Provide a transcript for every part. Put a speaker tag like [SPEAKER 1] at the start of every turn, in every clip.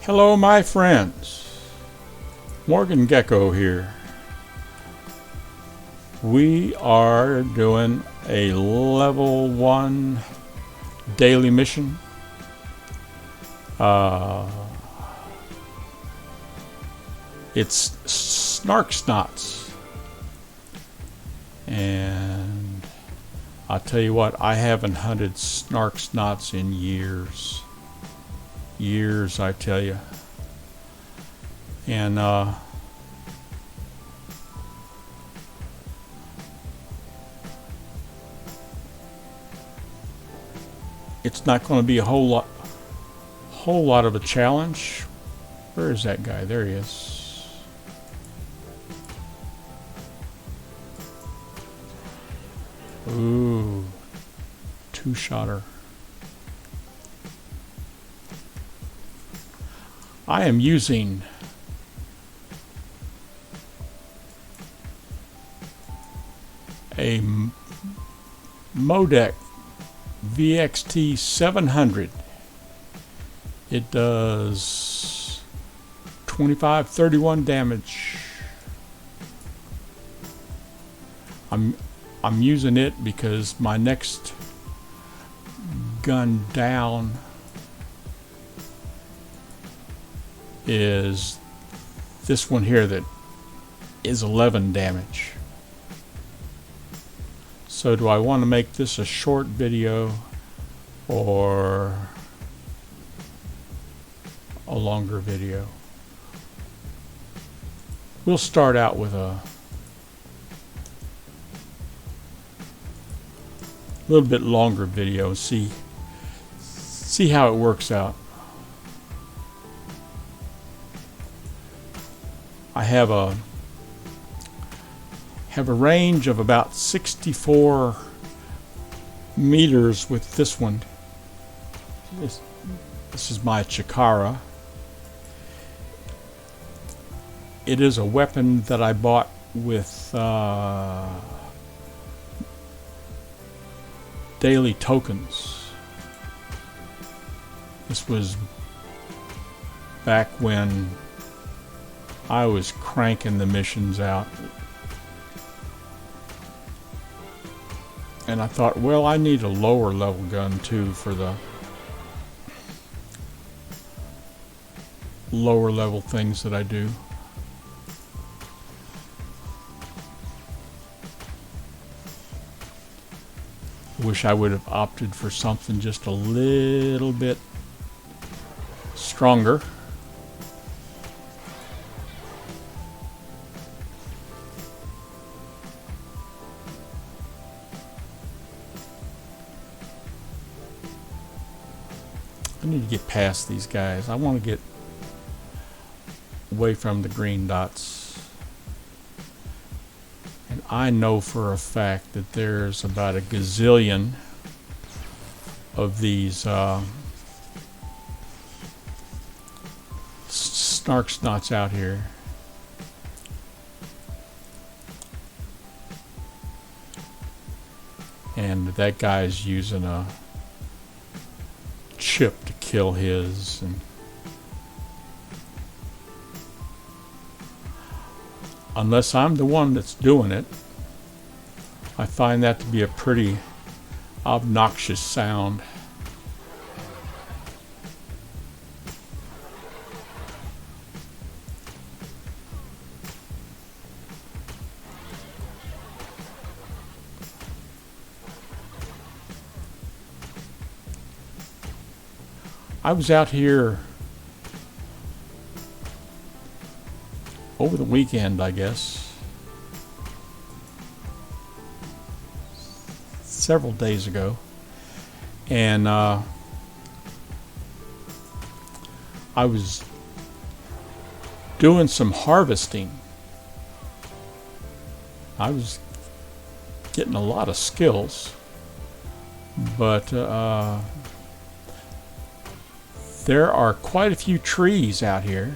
[SPEAKER 1] Hello my friends, Morgan Gecko here. We are doing a level 1 daily mission. It's snarksnots, and I'll tell you what, I haven't hunted snarksnots in years. I tell you. And it's not going to be a whole lot of a challenge. Where is that guy? There he is. Ooh, two-shotter. I am using a Modec VXT 700. It does 25-31 damage. I'm using it because my next gun down is this one here that is 11 damage. So do I want to make this a short video or a longer video? We'll start out with a little bit longer video and see how it works out. I have a range of about 64 meters with this one. This is my Chikara. It is a weapon that I bought with daily tokens. This was back when I was cranking the missions out. And I thought, well, I need a lower level gun too for the lower level things that I do. Wish I would have opted for something just a little bit stronger. I need to get past these guys. I want to get away from the green dots. And I know for a fact that there's about a gazillion of these snarksnots out here. And that guy's using a chip to kill his, and unless I'm the one that's doing it, I find that to be a pretty obnoxious sound. I was out here over the weekend, I guess, several days ago, and I was doing some harvesting. I was getting a lot of skills, but there are quite a few trees out here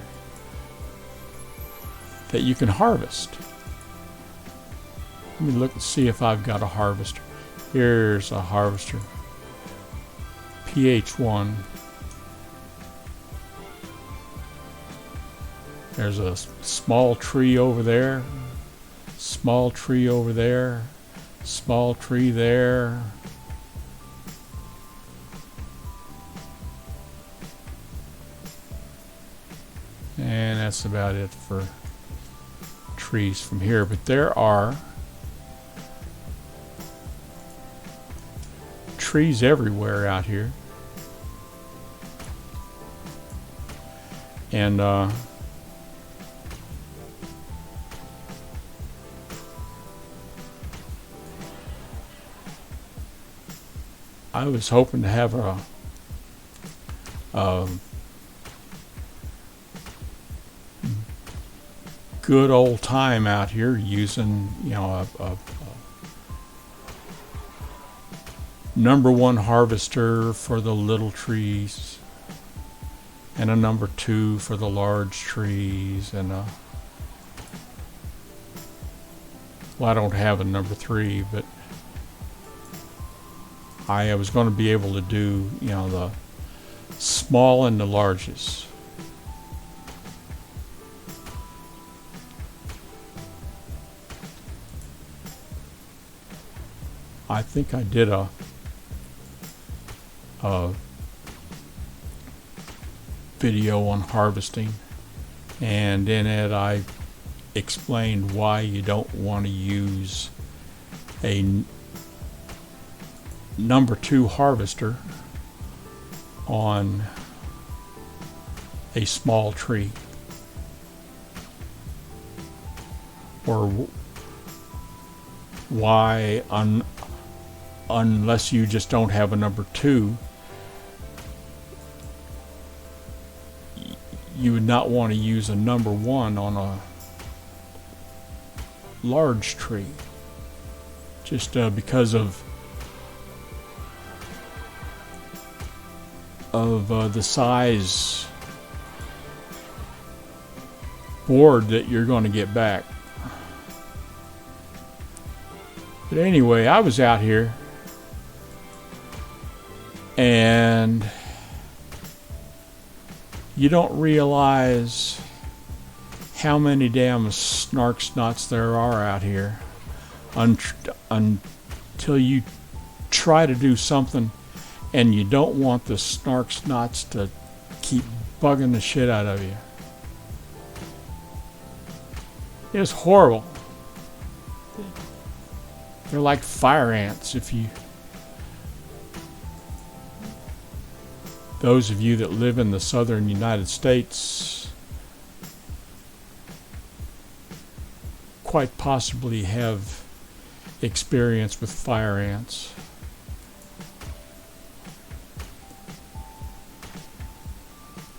[SPEAKER 1] that you can harvest. Let me look and see if I've got a harvester. Here's a harvester. PH1. There's a small tree over there, small tree over there, small tree there. And that's about it for trees from here. But there are trees everywhere out here. And I was hoping to have a good old time out here using, you know, a number one harvester for the little trees and a number two for the large trees, and well, I don't have a number three, but I was going to be able to do, you know, the small and the largest. I think I did a video on harvesting, and in it I explained why you don't want to use a number two harvester on a small tree, or why unless you just don't have a number two, you would not want to use a number one on a large tree, just because of the size board that you're going to get back. But anyway, I was out here and you don't realize how many damn snarksnots there are out here until you try to do something and you don't want the snarksnots to keep bugging the shit out of you. It's horrible. They're like fire ants. Those of you that live in the southern United States quite possibly have experience with fire ants.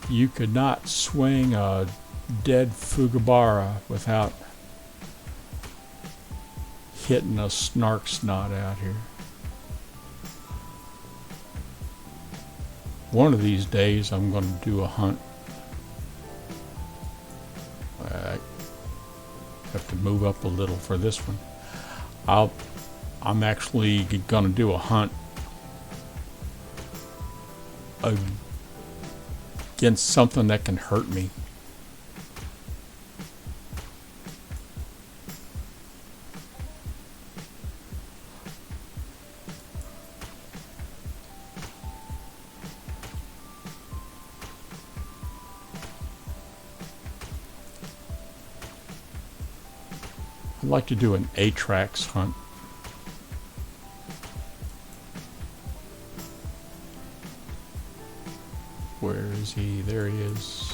[SPEAKER 1] You could not swing a dead fugabara without hitting a snarksnot out here. One of these days I'm going to do a hunt. I have to move up a little for this one. I'm actually going to do a hunt against something that can hurt me. I'd like to do an Atrax hunt. Where is he? There he is.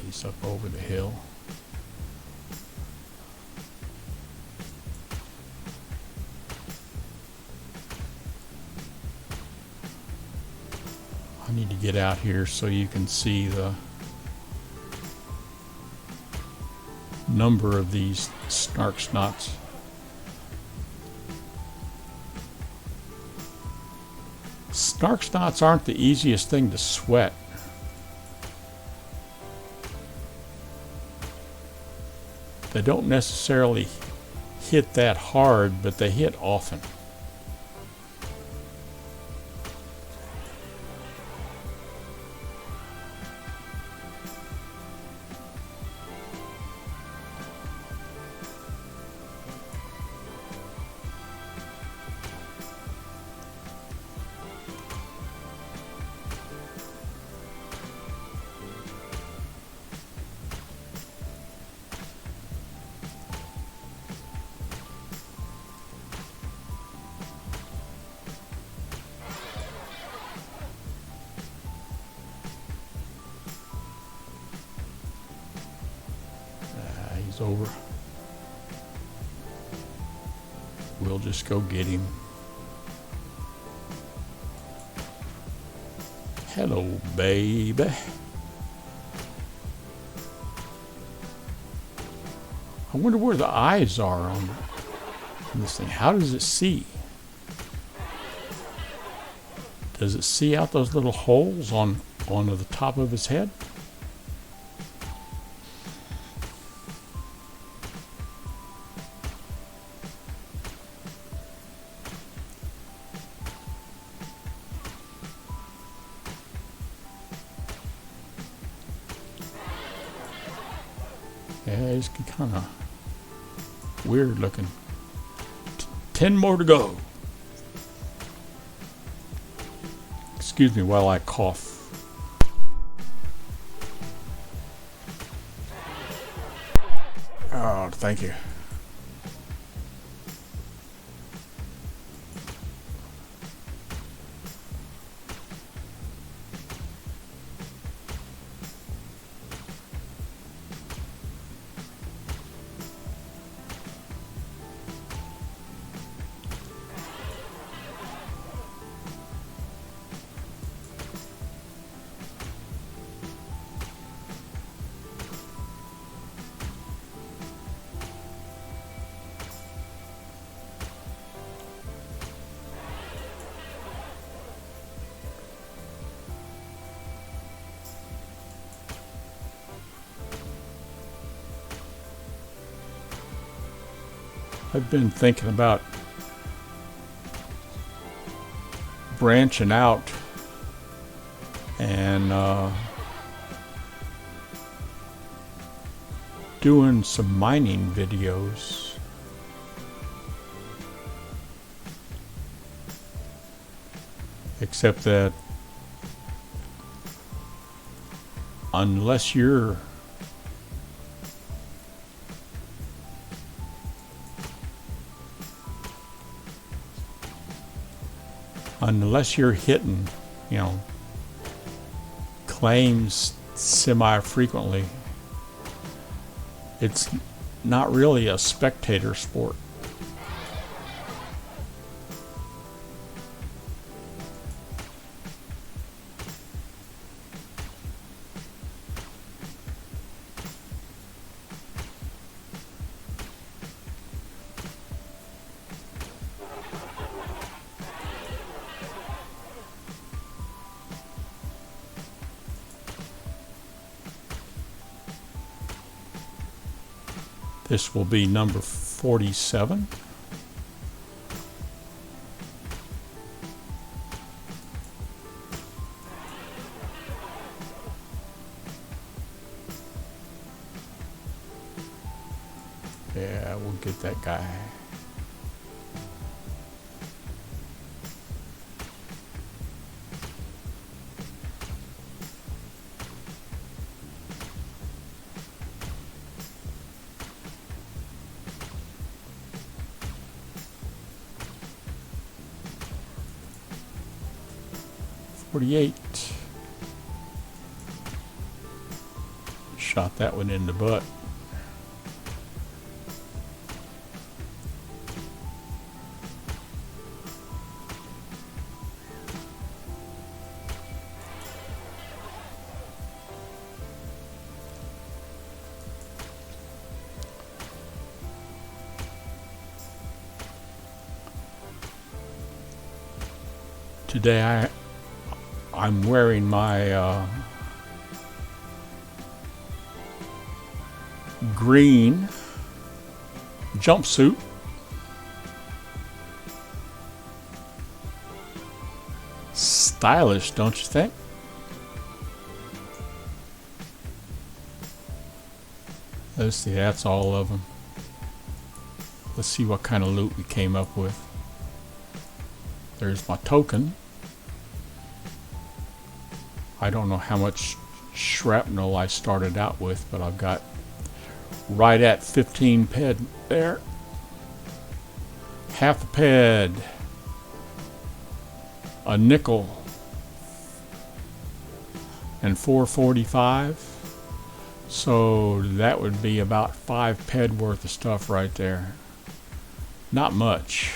[SPEAKER 1] He's up over the hill. I need to get out here so you can see the number of these snarksnots. Snarksnots aren't the easiest thing to sweat. They don't necessarily hit that hard, but they hit often. He's over. We'll just go get him. Hello, baby. I wonder where the eyes are on this thing. How does it see? Does it see out those little holes onto the top of his head? Yeah, it's kind of weird looking. 10 more to go. Excuse me while I cough. Oh, thank you. I've been thinking about branching out and doing some mining videos. Except that unless you're hitting, you know, claims semi-frequently, it's not really a spectator sport. This will be number 47. Yeah, we'll get that guy. Shot that one in the butt. Today I'm wearing my green jumpsuit. Stylish, don't you think? Let's see, that's all of them. Let's see what kind of loot we came up with. There's my token. I don't know how much shrapnel I started out with, but I've got right at 15 ped there. Half a ped. A nickel. And 445. So that would be about 5 ped worth of stuff right there. Not much.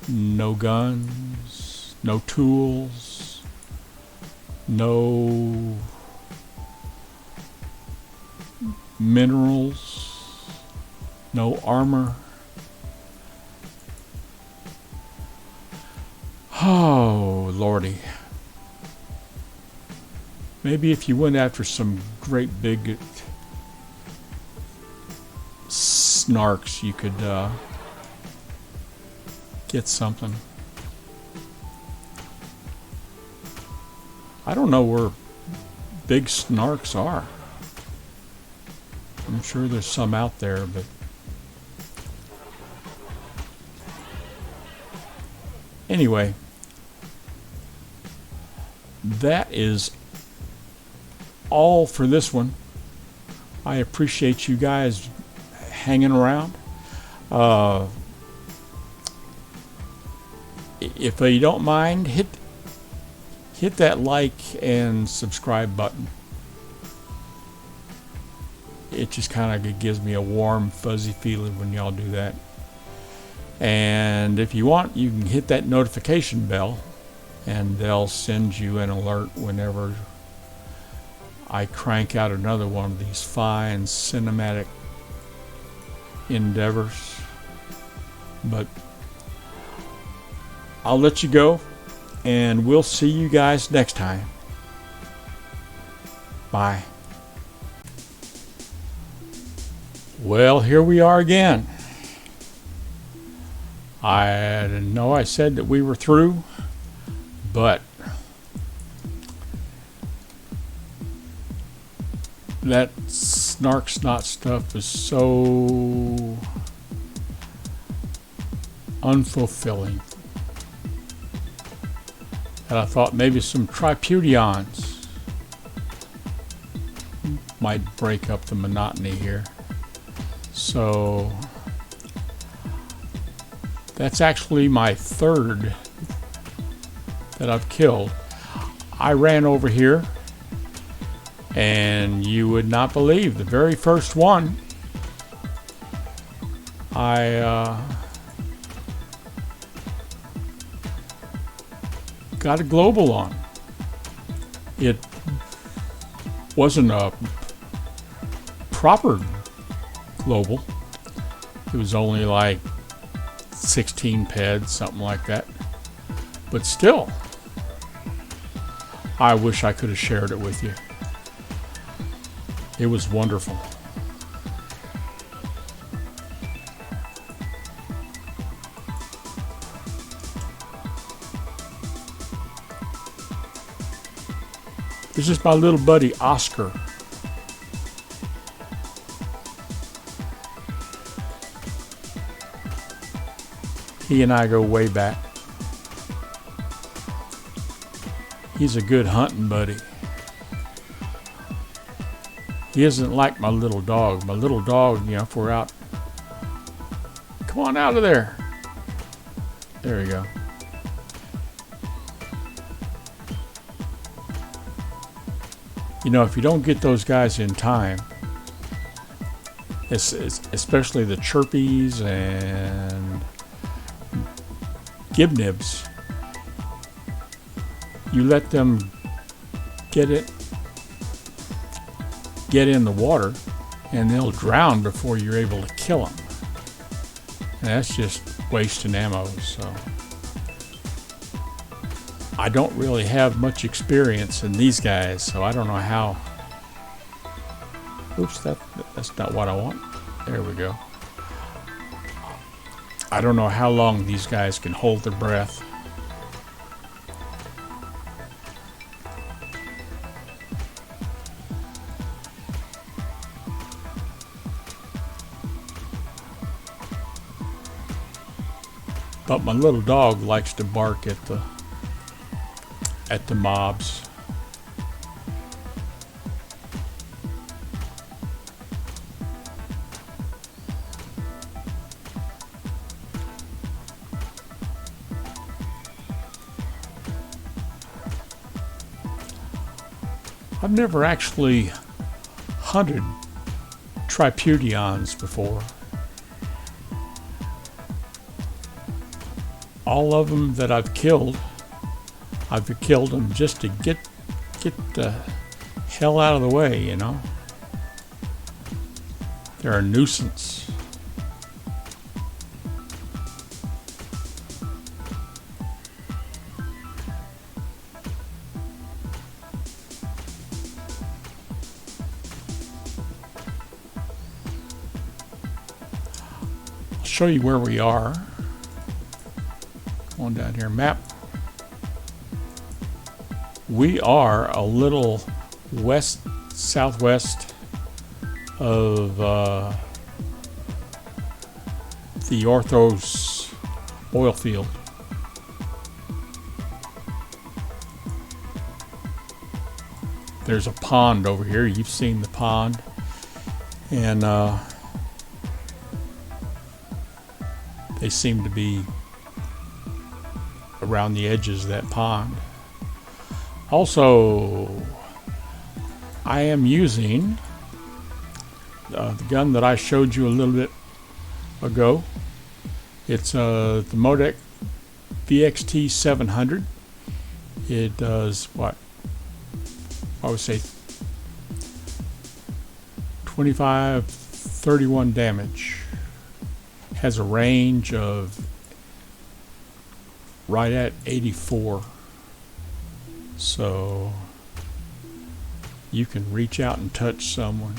[SPEAKER 1] No guns, no tools, no minerals, no armor. Oh, Lordy. Maybe if you went after some great big snarks, you could get something. I don't know where big snarks are. I'm sure there's some out there, but anyway, that is all for this one. I appreciate you guys hanging around. If you don't mind, hit that like and subscribe button. It just kind of gives me a warm, fuzzy feeling when y'all do that. And if you want, you can hit that notification bell, and they'll send you an alert whenever I crank out another one of these fine cinematic endeavors. But I'll let you go, and we'll see you guys next time. Bye. Well, here we are again. I know I said that we were through, but that snark-snot stuff is so unfulfilling that I thought maybe some Triputions might break up the monotony here. So that's actually my third that I've killed. I ran over here, and you would not believe the very first one I got a global on. It wasn't a proper global. It was only like 16 ped, something like that. But still, I wish I could have shared it with you. It was wonderful. This is my little buddy Oscar. He and I go way back. He's a good hunting buddy. He isn't like my little dog. My little dog, you know, if we're out, come on out of there. There we go. You know, if you don't get those guys in time, especially the chirpies and gibnibs, you let them get in the water, and they'll drown before you're able to kill them. And that's just wasting ammo. So I don't really have much experience in these guys, so I don't know how. Oops, that's not what I want. There we go. I don't know how long these guys can hold their breath. But my little dog likes to bark at the mobs. I've never actually hunted Tripudons before. All of them that I've killed them just to get the hell out of the way, you know. They're a nuisance. I'll show you where we are. On down here, map. We are a little southwest of the Orthos oil field. There's a pond over here. You've seen the pond, and they seem to be around the edges of that pond. Also, I am using the gun that I showed you a little bit ago. It's the Modec VXT 700. It does what? I would say 25-31 damage. Has a range of right at 84, so you can reach out and touch someone.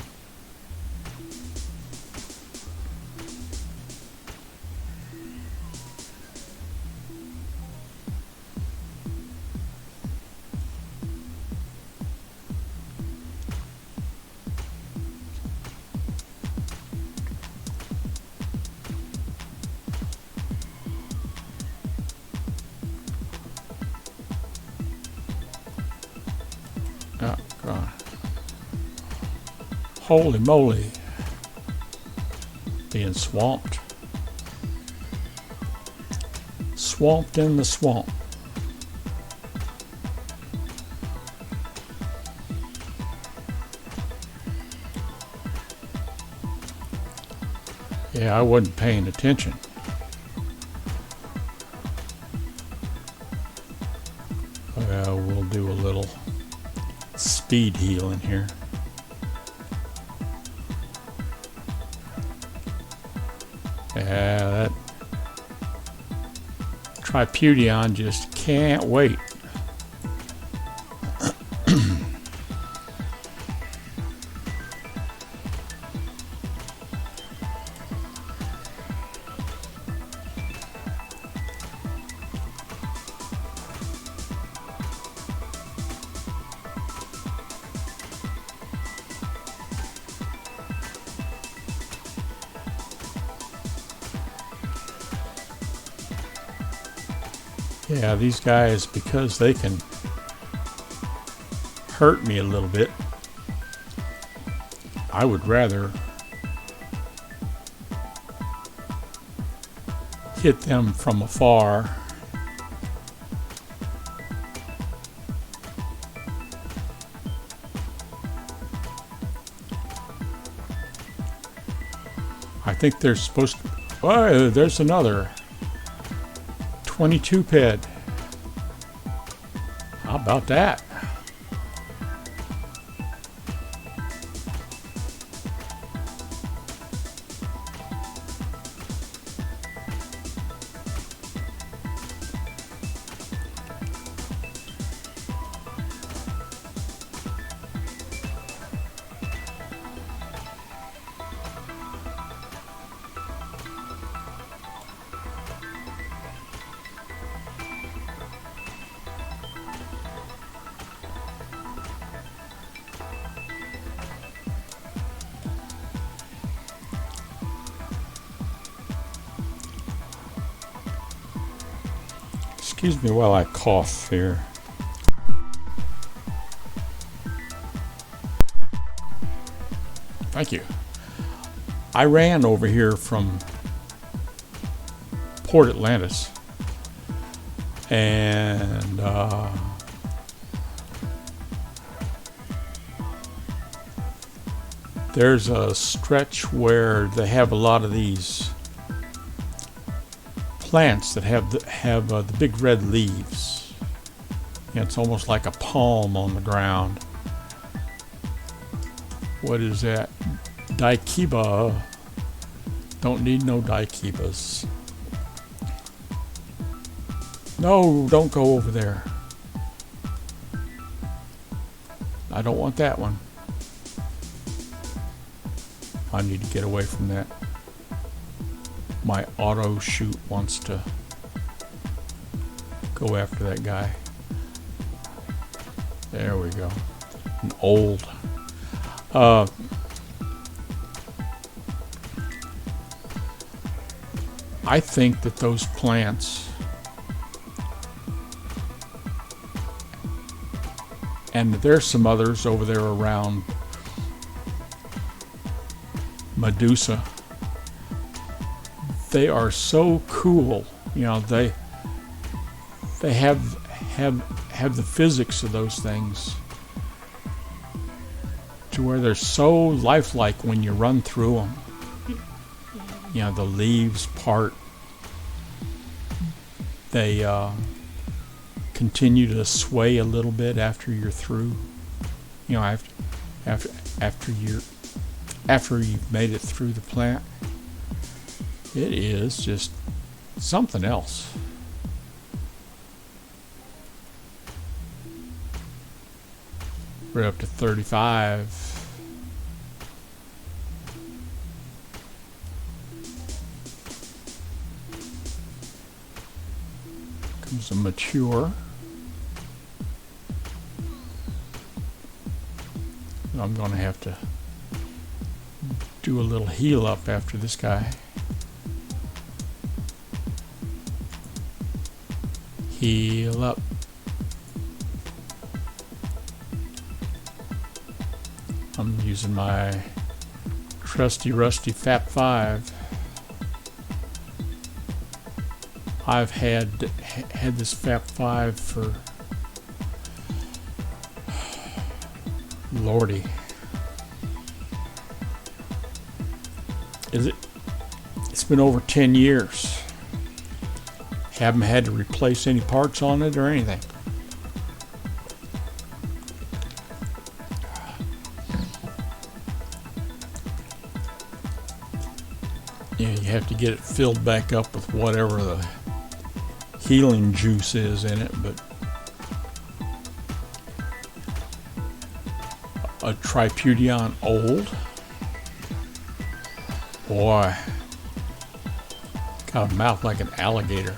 [SPEAKER 1] Oh, God. Holy moly. Being swamped. Swamped in the swamp. Yeah, I wasn't paying attention. Well, we'll do a little speed healing here. Yeah, that Tripudon just can't wait. Yeah, these guys, because they can hurt me a little bit, I would rather hit them from afar. I think they're supposed to... Oh, there's another 22 ped. How about that? Excuse me while I cough here. Thank you. I ran over here from Port Atlantis, and there's a stretch where they have a lot of these plants that have the big red leaves. It's almost like a palm on the ground. What is that? Daikiba. Don't need no daikibas. No, don't go over there. I don't want that one. I need to get away from that. My auto shoot wants to go after that guy. There we go. An old. I think that those plants, and there's some others over there around Medusa, they are so cool. You know, they have the physics of those things to where they're so lifelike when you run through them. You know, the leaves part. They continue to sway a little bit after you're through. You know, after you've made it through the plant. It is just something else. We're up to 35. Comes a mature. I'm going to have to do a little heal up after this guy. Heal up. I'm using my trusty rusty FAP 5. I've had this FAP 5 for Lordy. It's been over 10 years. Haven't had to replace any parts on it or anything. Yeah, you have to get it filled back up with whatever the healing juice is in it, but a Tripodion old. Boy, got a mouth like an alligator.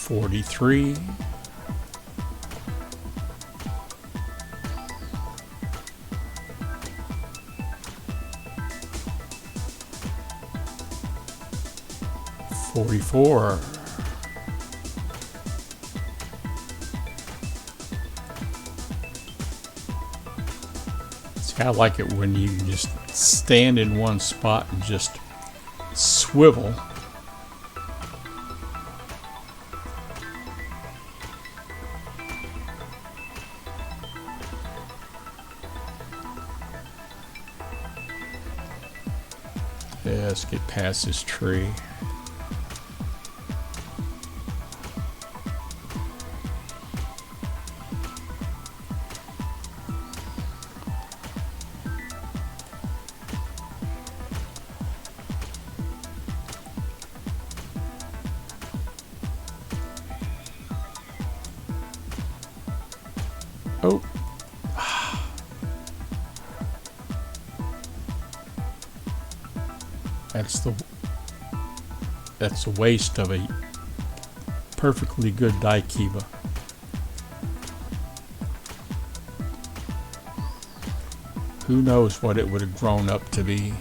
[SPEAKER 1] $43. $44. See, I like it when you just stand in one spot and just swivel. Yeah, let's get past this tree. Oh. That's the waste of a perfectly good Daikiba. Who knows what it would have grown up to be.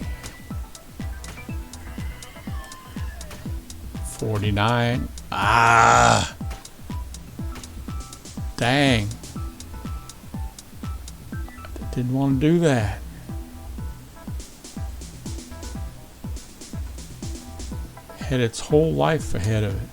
[SPEAKER 1] 49. Ah! Dang. I didn't want to do that. Had its whole life ahead of it.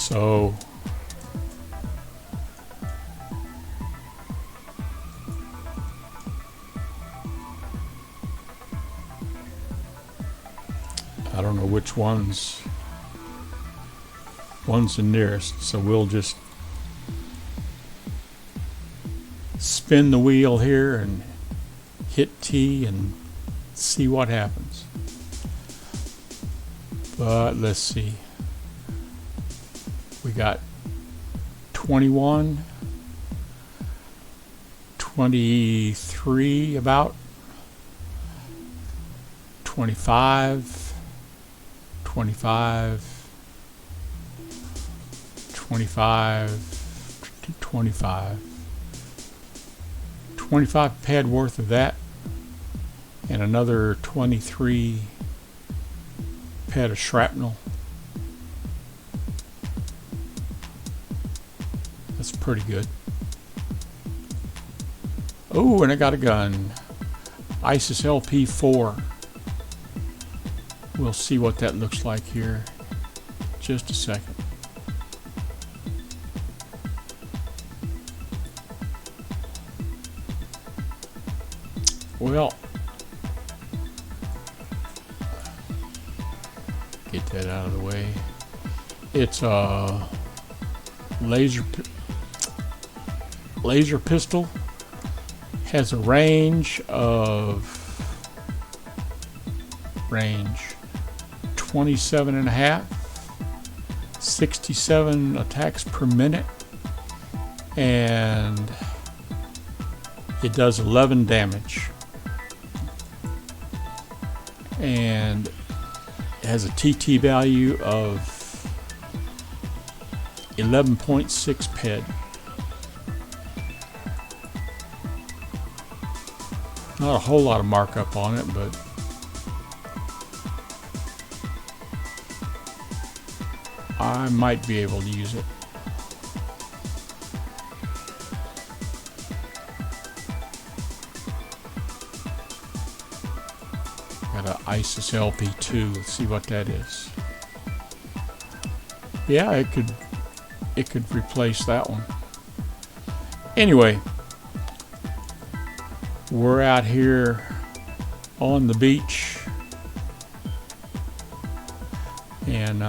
[SPEAKER 1] So I don't know which one's the nearest, so we'll just spin the wheel here and hit T and see what happens. But let's see. We got 21, 23 about, 25, 25, 25, 25, 25 pad worth of that, and another 23 pad of shrapnel. That's pretty good. Oh, and I got a gun. ISIS LP4. We'll see what that looks like here. Just a second. Well, get that out of the way. It's a laser pistol. Has a range 27.5, 67 attacks per minute, and it does 11 damage, and it has a TT value of 11.6 ped. Not a whole lot of markup on it, but I might be able to use it. Got an ISIS LP2. Let's see what that is. Yeah, it could replace that one. Anyway, we're out here on the beach, and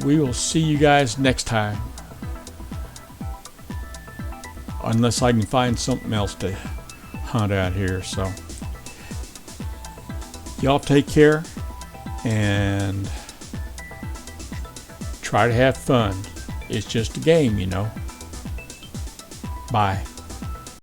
[SPEAKER 1] we will see you guys next time, unless I can find something else to hunt out here. So y'all take care and try to have fun. It's just a game, you know. Bye.